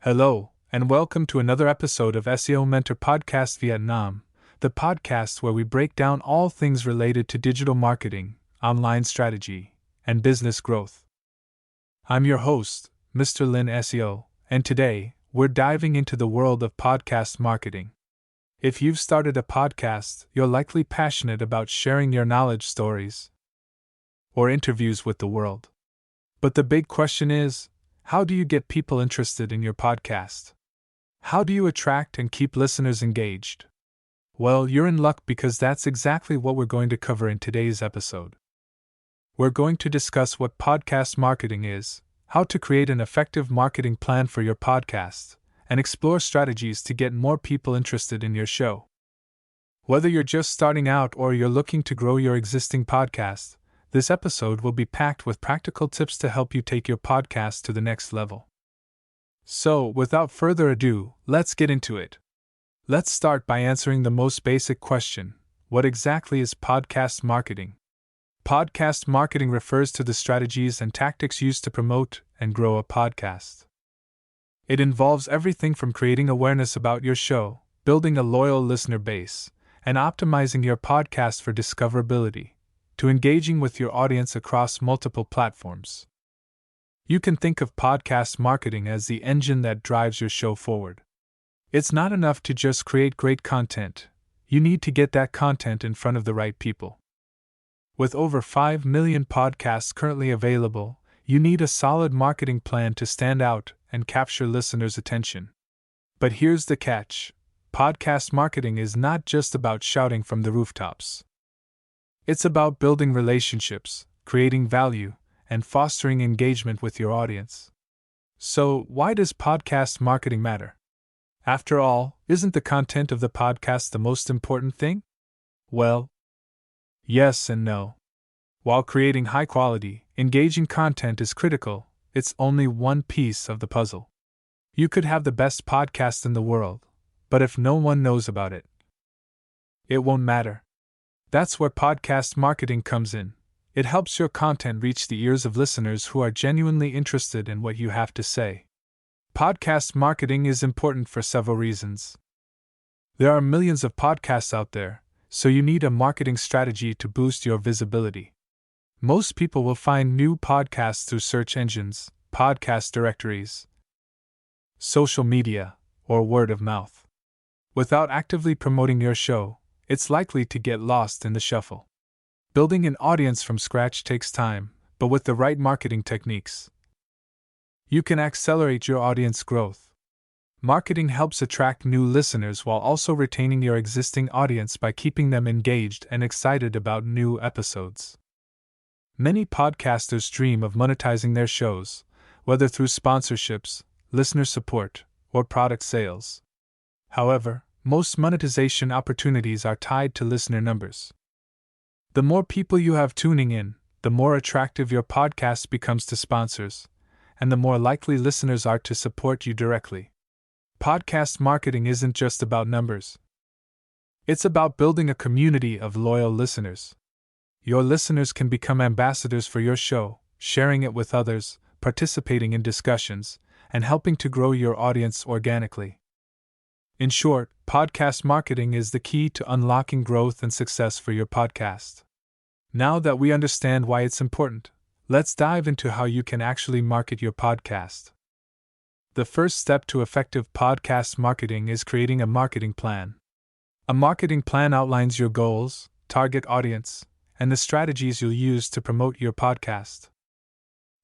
Hello, and welcome to another episode of SEO Mentor Podcast Vietnam, the podcast where we break down all things related to digital marketing, online strategy, and business growth. I'm your host, Mr. Lin SEO, and today, we're diving into the world of podcast marketing. If you've started a podcast, you're likely passionate about sharing your knowledge stories or interviews with the world. But the big question is, how do you get people interested in your podcast? How do you attract and keep listeners engaged? Well, you're in luck because that's exactly what we're going to cover in today's episode. We're going to discuss what podcast marketing is, how to create an effective marketing plan for your podcast, and explore strategies to get more people interested in your show. Whether you're just starting out or you're looking to grow your existing podcast, this episode will be packed with practical tips to help you take your podcast to the next level. So, without further ado, let's get into it. Let's start by answering the most basic question: what exactly is podcast marketing? Podcast marketing refers to the strategies and tactics used to promote and grow a podcast. It involves everything from creating awareness about your show, building a loyal listener base, and optimizing your podcast for discoverability, to engaging with your audience across multiple platforms. You can think of podcast marketing as the engine that drives your show forward. It's not enough to just create great content, you need to get that content in front of the right people. With over 5 million podcasts currently available, you need a solid marketing plan to stand out and capture listeners' attention. But here's the catch: podcast marketing is not just about shouting from the rooftops. It's about building relationships, creating value, and fostering engagement with your audience. So, why does podcast marketing matter? After all, isn't the content of the podcast the most important thing? Well, yes and no. While creating high-quality, engaging content is critical, it's only one piece of the puzzle. You could have the best podcast in the world, but if no one knows about it, it won't matter. That's where podcast marketing comes in. It helps your content reach the ears of listeners who are genuinely interested in what you have to say. Podcast marketing is important for several reasons. There are millions of podcasts out there, so you need a marketing strategy to boost your visibility. Most people will find new podcasts through search engines, podcast directories, social media, or word of mouth. Without actively promoting your show, it's likely to get lost in the shuffle. Building an audience from scratch takes time, but with the right marketing techniques, you can accelerate your audience growth. Marketing helps attract new listeners while also retaining your existing audience by keeping them engaged and excited about new episodes. Many podcasters dream of monetizing their shows, whether through sponsorships, listener support, or product sales. However, most monetization opportunities are tied to listener numbers. The more people you have tuning in, the more attractive your podcast becomes to sponsors, and the more likely listeners are to support you directly. Podcast marketing isn't just about numbers. It's about building a community of loyal listeners. Your listeners can become ambassadors for your show, sharing it with others, participating in discussions, and helping to grow your audience organically. In short, podcast marketing is the key to unlocking growth and success for your podcast. Now that we understand why it's important, let's dive into how you can actually market your podcast. The first step to effective podcast marketing is creating a marketing plan. A marketing plan outlines your goals, target audience, and the strategies you'll use to promote your podcast.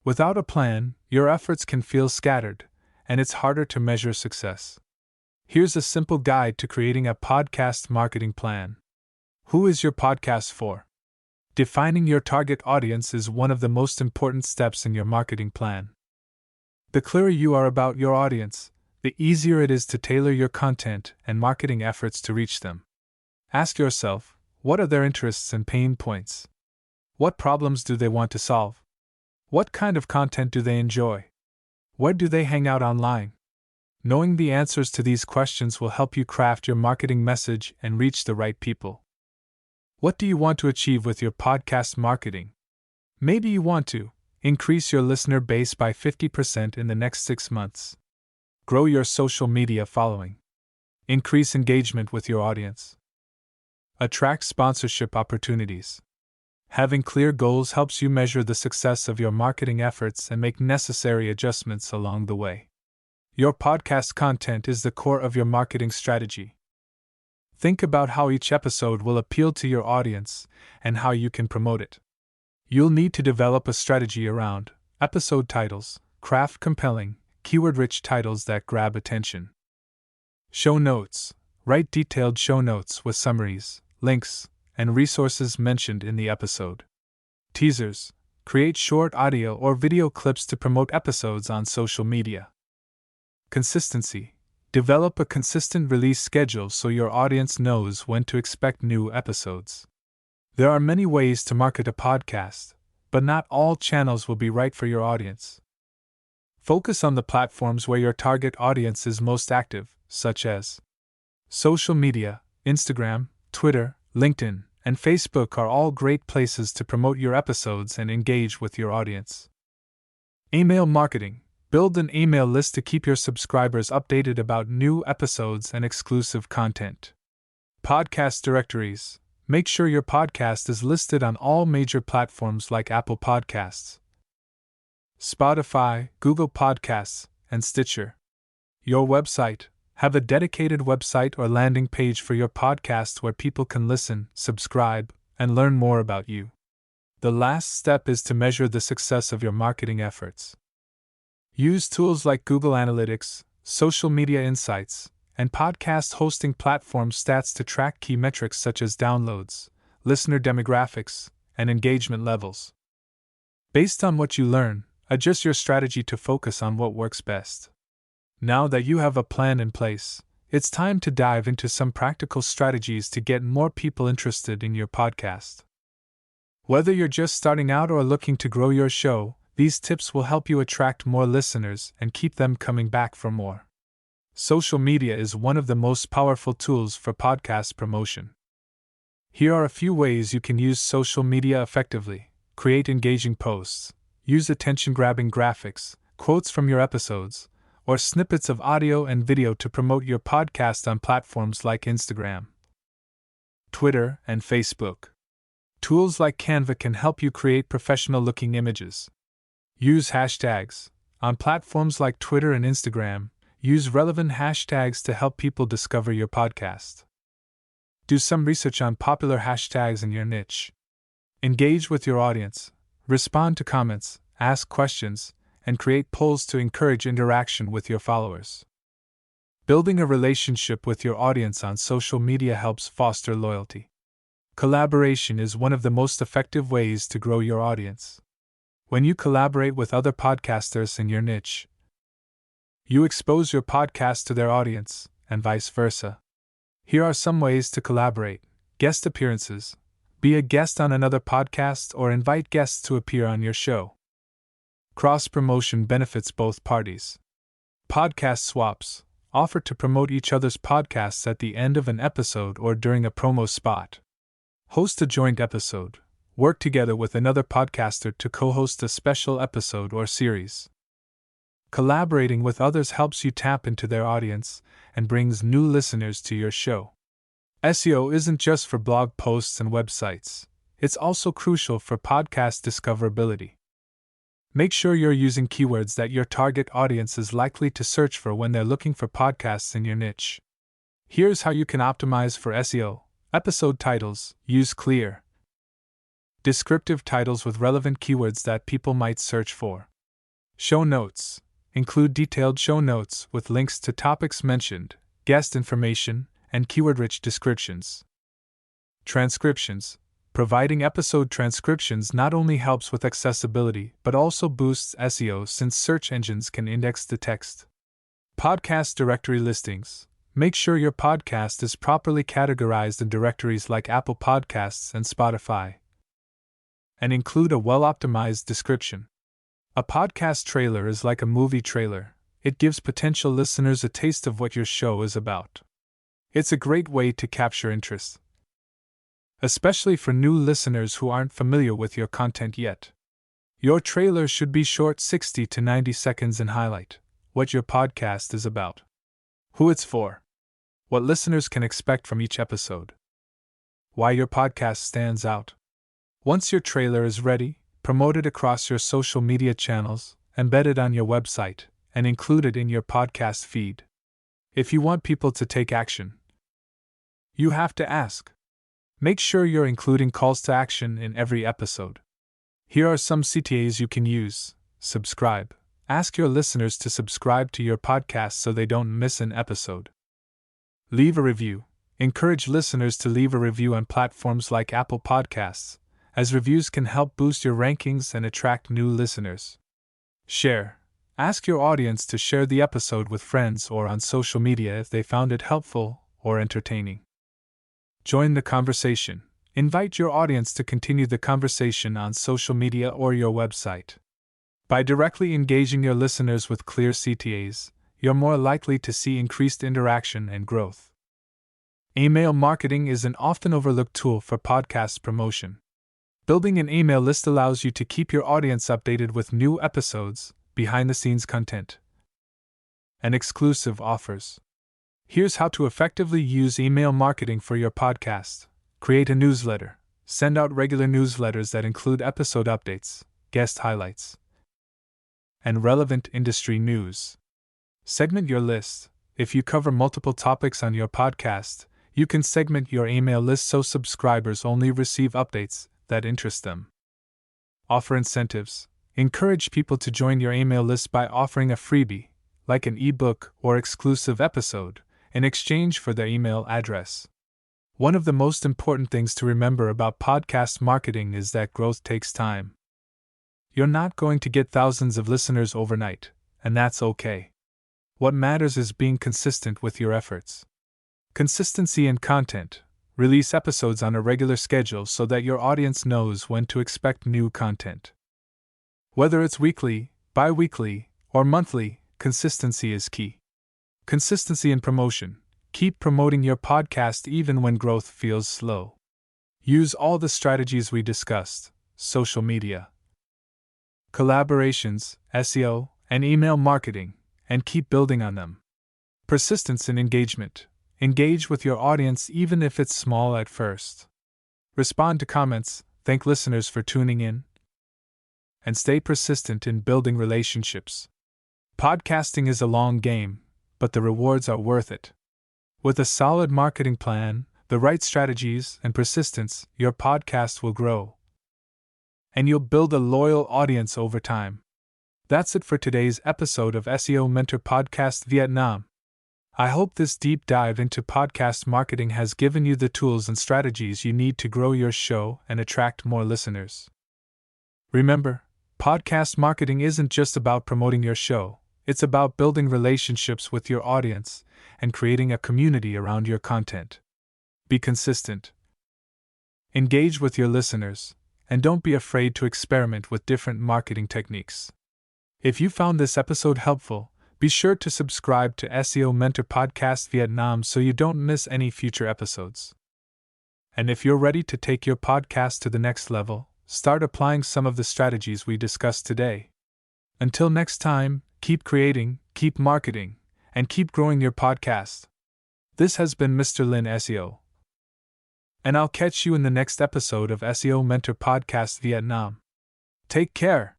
Without a plan, your efforts can feel scattered, and it's harder to measure success. Here's a simple guide to creating a podcast marketing plan. Who is your podcast for? Defining your target audience is one of the most important steps in your marketing plan. The clearer you are about your audience, the easier it is to tailor your content and marketing efforts to reach them. Ask yourself, what are their interests and pain points? What problems do they want to solve? What kind of content do they enjoy? Where do they hang out online? Knowing the answers to these questions will help you craft your marketing message and reach the right people. What do you want to achieve with your podcast marketing? Maybe you want to increase your listener base by 50% in the next 6 months. Grow your social media following. Increase engagement with your audience. Attract sponsorship opportunities. Having clear goals helps you measure the success of your marketing efforts and make necessary adjustments along the way. Your podcast content is the core of your marketing strategy. Think about how each episode will appeal to your audience and how you can promote it. You'll need to develop a strategy around episode titles, craft compelling, keyword-rich titles that grab attention. Show notes. Write detailed show notes with summaries, links, and resources mentioned in the episode. Teasers. Create short audio or video clips to promote episodes on social media. Consistency. Develop a consistent release schedule so your audience knows when to expect new episodes. There are many ways to market a podcast, but not all channels will be right for your audience. Focus on the platforms where your target audience is most active, such as social media. Instagram, Twitter, LinkedIn, and Facebook are all great places to promote your episodes and engage with your audience. Email marketing. Build an email list to keep your subscribers updated about new episodes and exclusive content. Podcast directories. Make sure your podcast is listed on all major platforms like Apple Podcasts, Spotify, Google Podcasts, and Stitcher. Your website. Have a dedicated website or landing page for your podcast where people can listen, subscribe, and learn more about you. The last step is to measure the success of your marketing efforts. Use tools like Google Analytics, Social Media Insights, and podcast hosting platform stats to track key metrics such as downloads, listener demographics, and engagement levels. Based on what you learn, adjust your strategy to focus on what works best. Now that you have a plan in place, it's time to dive into some practical strategies to get more people interested in your podcast. Whether you're just starting out or looking to grow your show, these tips will help you attract more listeners and keep them coming back for more. Social media is one of the most powerful tools for podcast promotion. Here are a few ways you can use social media effectively. Create engaging posts. Use attention-grabbing graphics, quotes from your episodes, or snippets of audio and video to promote your podcast on platforms like Instagram, Twitter, and Facebook. Tools like Canva can help you create professional-looking images. Use hashtags. On platforms like Twitter and Instagram, use relevant hashtags to help people discover your podcast. Do some research on popular hashtags in your niche. Engage with your audience. Respond to comments, ask questions, and create polls to encourage interaction with your followers. Building a relationship with your audience on social media helps foster loyalty. Collaboration is one of the most effective ways to grow your audience. When you collaborate with other podcasters in your niche, you expose your podcast to their audience, and vice versa. Here are some ways to collaborate. Guest appearances. Be a guest on another podcast or invite guests to appear on your show. Cross-promotion benefits both parties. Podcast swaps. Offer to promote each other's podcasts at the end of an episode or during a promo spot. Host a joint episode. Work together with another podcaster to co-host a special episode or series. Collaborating with others helps you tap into their audience and brings new listeners to your show. SEO isn't just for blog posts and websites, it's also crucial for podcast discoverability. Make sure you're using keywords that your target audience is likely to search for when they're looking for podcasts in your niche. Here's how you can optimize for SEO. Episode titles. Use clear, descriptive titles with relevant keywords that people might search for. Show notes. Include detailed show notes with links to topics mentioned, guest information, and keyword-rich descriptions. Transcriptions. Providing episode transcriptions not only helps with accessibility but also boosts SEO since search engines can index the text. Podcast directory listings. Make sure your podcast is properly categorized in directories like Apple Podcasts and Spotify. And include a well-optimized description. A podcast trailer is like a movie trailer. It gives potential listeners a taste of what your show is about. It's a great way to capture interest, especially for new listeners who aren't familiar with your content yet. Your trailer should be short, 60 to 90 seconds in highlight, what your podcast is about, who it's for, what listeners can expect from each episode, why your podcast stands out. Once your trailer is ready, promote it across your social media channels, embed it on your website, and include it in your podcast feed. If you want people to take action, you have to ask. Make sure you're including calls to action in every episode. Here are some CTAs you can use. Subscribe. Ask your listeners to subscribe to your podcast so they don't miss an episode. Leave a review. Encourage listeners to leave a review on platforms like Apple Podcasts, as reviews can help boost your rankings and attract new listeners. Share. Ask your audience to share the episode with friends or on social media if they found it helpful or entertaining. Join the conversation. Invite your audience to continue the conversation on social media or your website. By directly engaging your listeners with clear CTAs, you're more likely to see increased interaction and growth. Email marketing is an often overlooked tool for podcast promotion. Building an email list allows you to keep your audience updated with new episodes, behind-the-scenes content, and exclusive offers. Here's how to effectively use email marketing for your podcast. Create a newsletter. Send out regular newsletters that include episode updates, guest highlights, and relevant industry news. Segment your list. If you cover multiple topics on your podcast, you can segment your email list so subscribers only receive updates that interest them. Offer incentives. Encourage people to join your email list by offering a freebie, like an ebook or exclusive episode, in exchange for their email address. One of the most important things to remember about podcast marketing is that growth takes time. You're not going to get thousands of listeners overnight, and that's okay. What matters is being consistent with your efforts. Consistency in content. Release episodes on a regular schedule so that your audience knows when to expect new content. Whether it's weekly, bi-weekly, or monthly, consistency is key. Consistency in promotion. Keep promoting your podcast even when growth feels slow. Use all the strategies we discussed: social media, collaborations, SEO, and email marketing, and keep building on them. Persistence in engagement. Engage with your audience even if it's small at first. Respond to comments, thank listeners for tuning in, and stay persistent in building relationships. Podcasting is a long game, but the rewards are worth it. With a solid marketing plan, the right strategies, and persistence, your podcast will grow. And you'll build a loyal audience over time. That's it for today's episode of SEO Mentor Podcast Vietnam. I hope this deep dive into podcast marketing has given you the tools and strategies you need to grow your show and attract more listeners. Remember, podcast marketing isn't just about promoting your show. It's about building relationships with your audience and creating a community around your content. Be consistent. Engage with your listeners, and don't be afraid to experiment with different marketing techniques. If you found this episode helpful, be sure to subscribe to SEO Mentor Podcast Vietnam so you don't miss any future episodes. And if you're ready to take your podcast to the next level, start applying some of the strategies we discussed today. Until next time, keep creating, keep marketing, and keep growing your podcast. This has been Mr. Lin SEO. And I'll catch you in the next episode of SEO Mentor Podcast Vietnam. Take care.